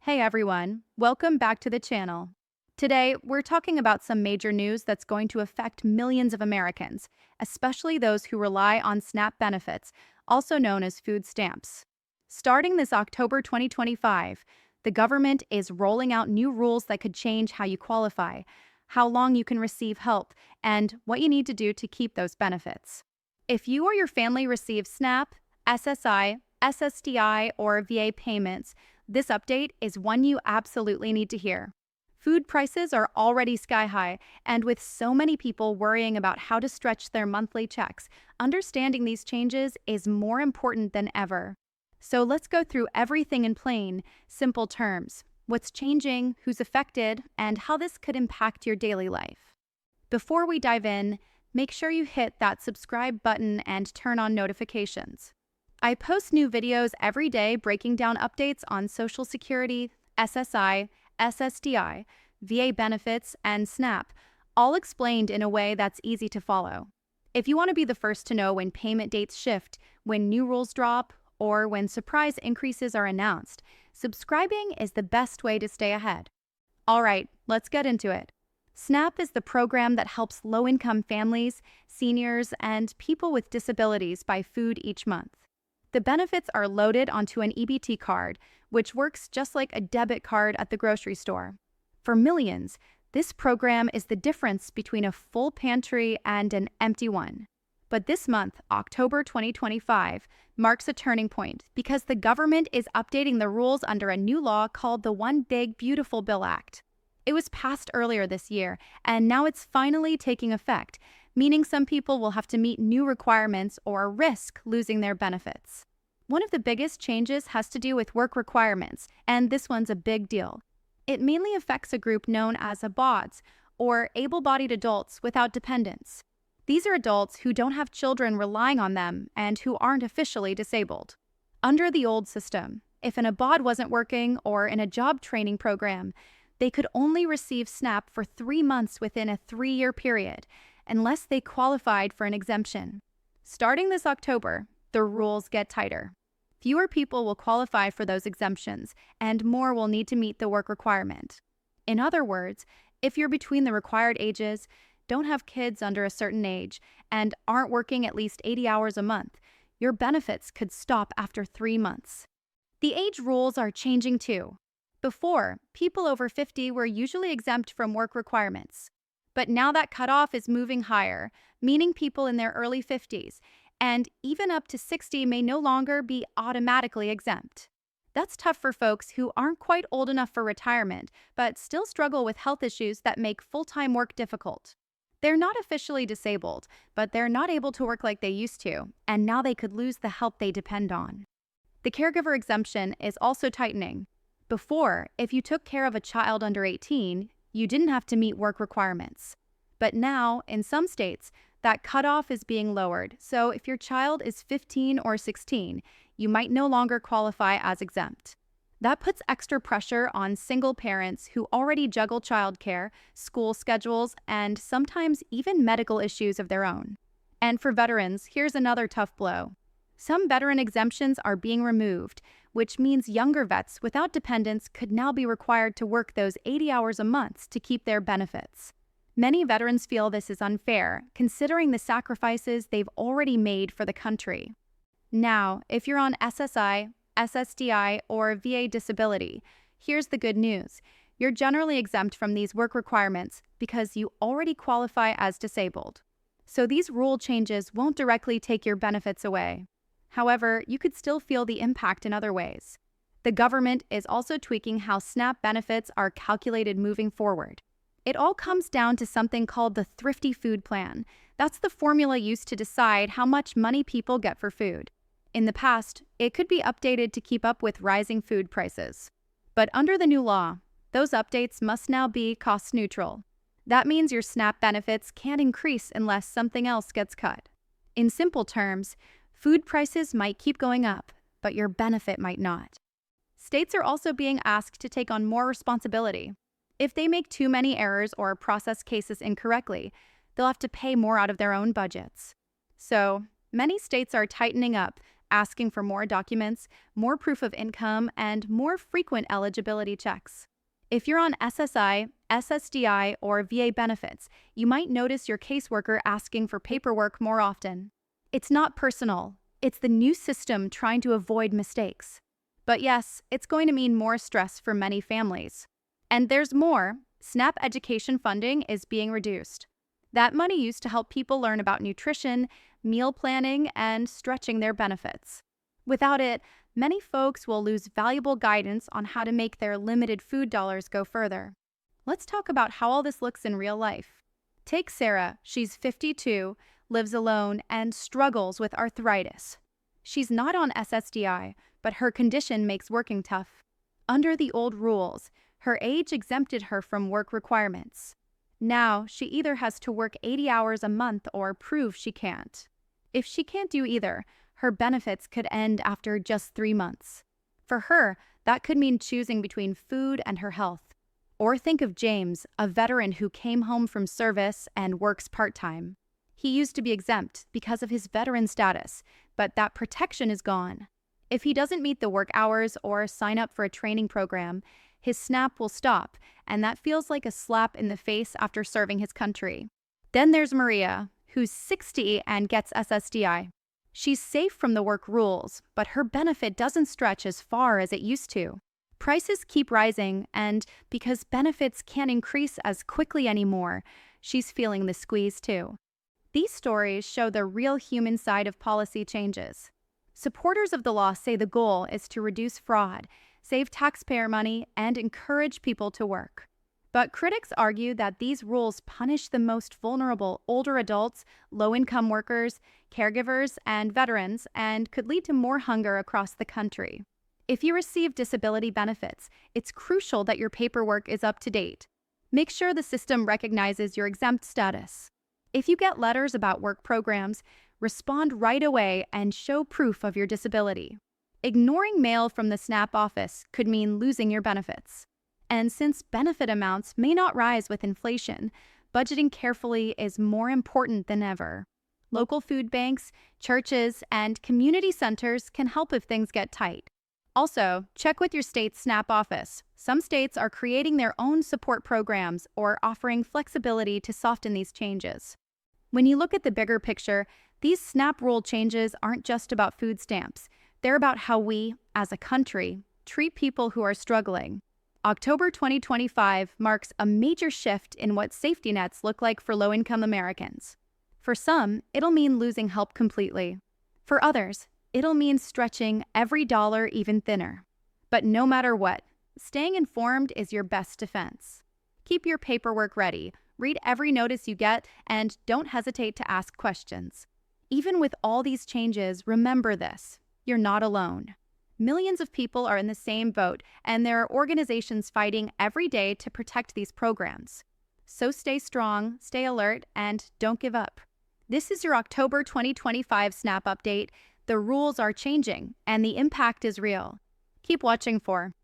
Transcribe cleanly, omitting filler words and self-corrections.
Hey everyone, welcome back to the channel. Today, we're talking about some major news that's going to affect millions of Americans, especially those who rely on SNAP benefits, also known as food stamps. Starting this October 2025, the government is rolling out new rules that could change how you qualify, how long you can receive help, and what you need to do to keep those benefits. If you or your family receive SNAP, SSI, SSDI, or VA payments, this update is one you absolutely need to hear. Food prices are already sky high, and with so many people worrying about how to stretch their monthly checks, understanding these changes is more important than ever. So let's go through everything in plain, simple terms: what's changing, who's affected, and how this could impact your daily life. Before we dive in, make sure you hit that subscribe button and turn on notifications. I post new videos every day breaking down updates on Social Security, SSI, SSDI, VA benefits, and SNAP, all explained in a way that's easy to follow. If you want to be the first to know when payment dates shift, when new rules drop, or when surprise increases are announced, subscribing is the best way to stay ahead. All right, let's get into it. SNAP is the program that helps low-income families, seniors, and people with disabilities buy food each month. The benefits are loaded onto an EBT card, which works just like a debit card at the grocery store. For millions, this program is the difference between a full pantry and an empty one. But this month, October 2025, marks a turning point because the government is updating the rules under a new law called the One Big Beautiful Bill Act. It was passed earlier this year, and now it's finally taking effect, meaning some people will have to meet new requirements or risk losing their benefits. One of the biggest changes has to do with work requirements, and this one's a big deal. It mainly affects a group known as ABODs, or able-bodied adults without dependents. These are adults who don't have children relying on them and who aren't officially disabled. Under the old system, if an ABOD wasn't working or in a job training program, they could only receive SNAP for 3 months within a 3-year period, unless they qualified for an exemption. Starting this October, the rules get tighter. Fewer people will qualify for those exemptions, and more will need to meet the work requirement. In other words, if you're between the required ages, don't have kids under a certain age, and aren't working at least 80 hours a month, your benefits could stop after 3 months. The age rules are changing too. Before, people over 50 were usually exempt from work requirements. But now that cutoff is moving higher, meaning people in their early 50s, and even up to 60 may no longer be automatically exempt. That's tough for folks who aren't quite old enough for retirement, but still struggle with health issues that make full-time work difficult. They're not officially disabled, but they're not able to work like they used to, and now they could lose the help they depend on. The caregiver exemption is also tightening. Before, if you took care of a child under 18, you didn't have to meet work requirements. But now, in some states, that cutoff is being lowered, so if your child is 15 or 16, you might no longer qualify as exempt. That puts extra pressure on single parents who already juggle childcare, school schedules, and sometimes even medical issues of their own. And for veterans, here's another tough blow. Some veteran exemptions are being removed, which means younger vets without dependents could now be required to work those 80 hours a month to keep their benefits. Many veterans feel this is unfair, considering the sacrifices they've already made for the country. Now, if you're on SSI, SSDI, or VA disability, here's the good news. You're generally exempt from these work requirements because you already qualify as disabled. So these rule changes won't directly take your benefits away. However, you could still feel the impact in other ways. The government is also tweaking how SNAP benefits are calculated moving forward. It all comes down to something called the Thrifty Food Plan. That's the formula used to decide how much money people get for food. In the past, it could be updated to keep up with rising food prices. But under the new law, those updates must now be cost neutral. That means your SNAP benefits can't increase unless something else gets cut. In simple terms, food prices might keep going up, but your benefit might not. States are also being asked to take on more responsibility. If they make too many errors or process cases incorrectly, they'll have to pay more out of their own budgets. So, many states are tightening up, asking for more documents, more proof of income, and more frequent eligibility checks. If you're on SSI, SSDI, or VA benefits, you might notice your caseworker asking for paperwork more often. It's not personal. It's the new system trying to avoid mistakes. But yes, it's going to mean more stress for many families. And there's more. SNAP education funding is being reduced. That money used to help people learn about nutrition, meal planning, and stretching their benefits. Without it, many folks will lose valuable guidance on how to make their limited food dollars go further. Let's talk about how all this looks in real life. Take Sarah. She's 52, lives alone, and struggles with arthritis. She's not on SSDI, but her condition makes working tough. Under the old rules, her age exempted her from work requirements. Now, she either has to work 80 hours a month or prove she can't. If she can't do either, her benefits could end after just 3 months. For her, that could mean choosing between food and her health. Or think of James, a veteran who came home from service and works part-time. He used to be exempt because of his veteran status, but that protection is gone. If he doesn't meet the work hours or sign up for a training program, his SNAP will stop, and that feels like a slap in the face after serving his country. Then there's Maria, who's 60 and gets SSDI. She's safe from the work rules, but her benefit doesn't stretch as far as it used to. Prices keep rising, and because benefits can't increase as quickly anymore, she's feeling the squeeze too. These stories show the real human side of policy changes. Supporters of the law say the goal is to reduce fraud, save taxpayer money, and encourage people to work. But critics argue that these rules punish the most vulnerable older adults, low-income workers, caregivers, and veterans, and could lead to more hunger across the country. If you receive disability benefits, it's crucial that your paperwork is up to date. Make sure the system recognizes your exempt status. If you get letters about work programs, respond right away and show proof of your disability. Ignoring mail from the SNAP office could mean losing your benefits. And since benefit amounts may not rise with inflation, budgeting carefully is more important than ever. Local food banks, churches, and community centers can help if things get tight. Also, check with your state's SNAP office. Some states are creating their own support programs or offering flexibility to soften these changes. When you look at the bigger picture, these SNAP rule changes aren't just about food stamps. They're about how we, as a country, treat people who are struggling. October 2025 marks a major shift in what safety nets look like for low-income Americans. For some, it'll mean losing help completely. For others, it'll mean stretching every dollar even thinner. But no matter what, staying informed is your best defense. Keep your paperwork ready, read every notice you get, and don't hesitate to ask questions. Even with all these changes, remember this: you're not alone. Millions of people are in the same boat, and there are organizations fighting every day to protect these programs. So stay strong, stay alert, and don't give up. This is your October 2025 SNAP update. The rules are changing, and the impact is real. Keep watching for